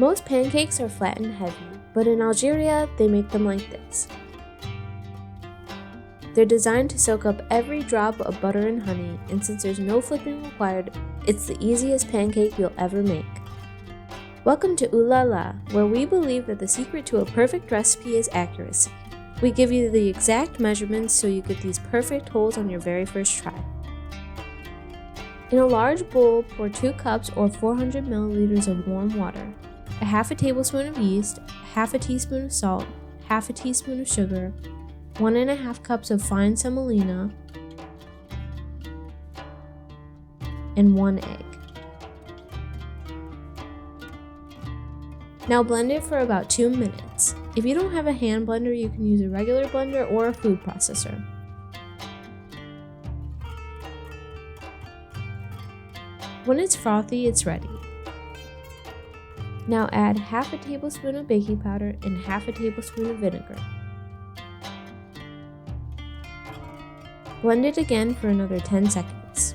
Most pancakes are flat and heavy, but in Algeria, they make them like this. They're designed to soak up every drop of butter and honey, and since there's no flipping required, it's the easiest pancake you'll ever make. Welcome to Ooh La La, where we believe that the secret to a perfect recipe is accuracy. We give you the exact measurements so you get these perfect holes on your very first try. In a large bowl, pour 2 cups or 400 milliliters of warm water, a half a tablespoon of yeast, half a teaspoon of salt, half a teaspoon of sugar, 1.5 cups of fine semolina, and 1 egg. Now blend it for about 2 minutes. If you don't have a hand blender, you can use a regular blender or a food processor. When it's frothy, it's ready. Now add half a tablespoon of baking powder and half a tablespoon of vinegar. Blend it again for another 10 seconds.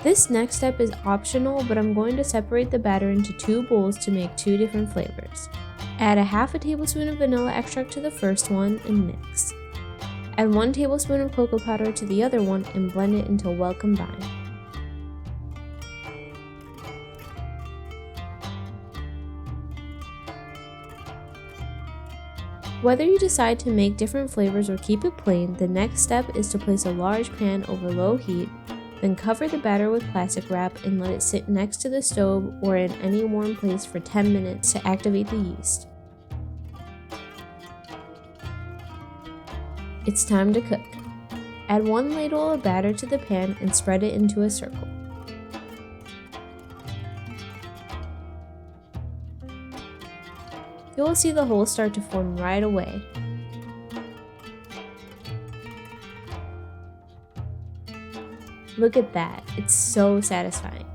This next step is optional, but I'm going to separate the batter into 2 bowls to make 2 different flavors. Add a half a tablespoon of vanilla extract to the first one and mix. Add 1 tablespoon of cocoa powder to the other one and blend it until well combined. Whether you decide to make different flavors or keep it plain, the next step is to place a large pan over low heat, then cover the batter with plastic wrap and let it sit next to the stove or in any warm place for 10 minutes to activate the yeast. It's time to cook. Add 1 ladle of batter to the pan and spread it into a circle. You will see the holes start to form right away. Look at that, it's so satisfying.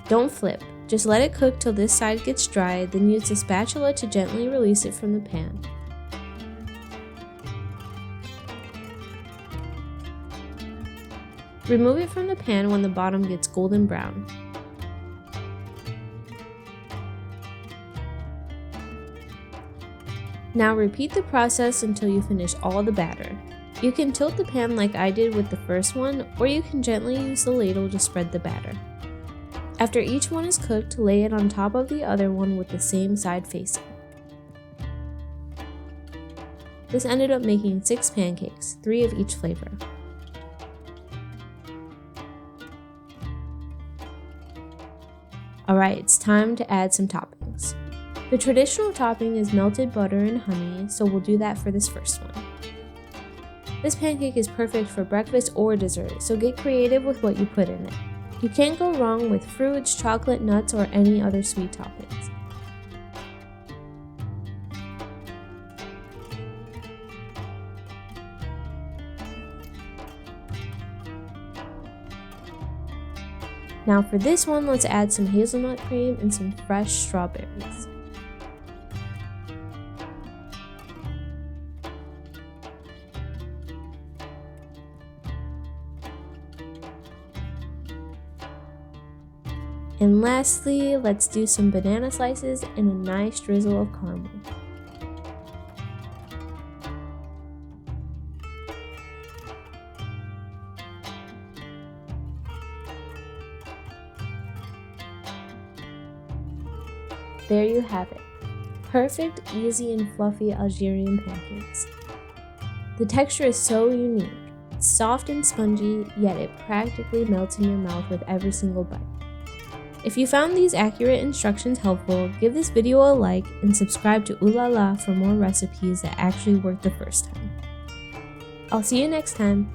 Don't flip, just let it cook till this side gets dry, then use the spatula to gently release it from the pan. Remove it from the pan when the bottom gets golden brown. Now repeat the process until you finish all the batter. You can tilt the pan like I did with the first one, or you can gently use the ladle to spread the batter. After each one is cooked, lay it on top of the other one with the same side facing. This ended up making 6 pancakes, 3 of each flavor. Alright, it's time to add some toppings. The traditional topping is melted butter and honey, so we'll do that for this first one. This pancake is perfect for breakfast or dessert, so get creative with what you put in it. You can't go wrong with fruits, chocolate, nuts, or any other sweet toppings. Now for this one, let's add some hazelnut cream and some fresh strawberries. And lastly, let's do some banana slices and a nice drizzle of caramel. There you have it. Perfect, easy, and fluffy Algerian pancakes. The texture is so unique. It's soft and spongy, yet it practically melts in your mouth with every single bite. If you found these accurate instructions helpful, give this video a like and subscribe to Ooh La La for more recipes that actually work the first time. I'll see you next time.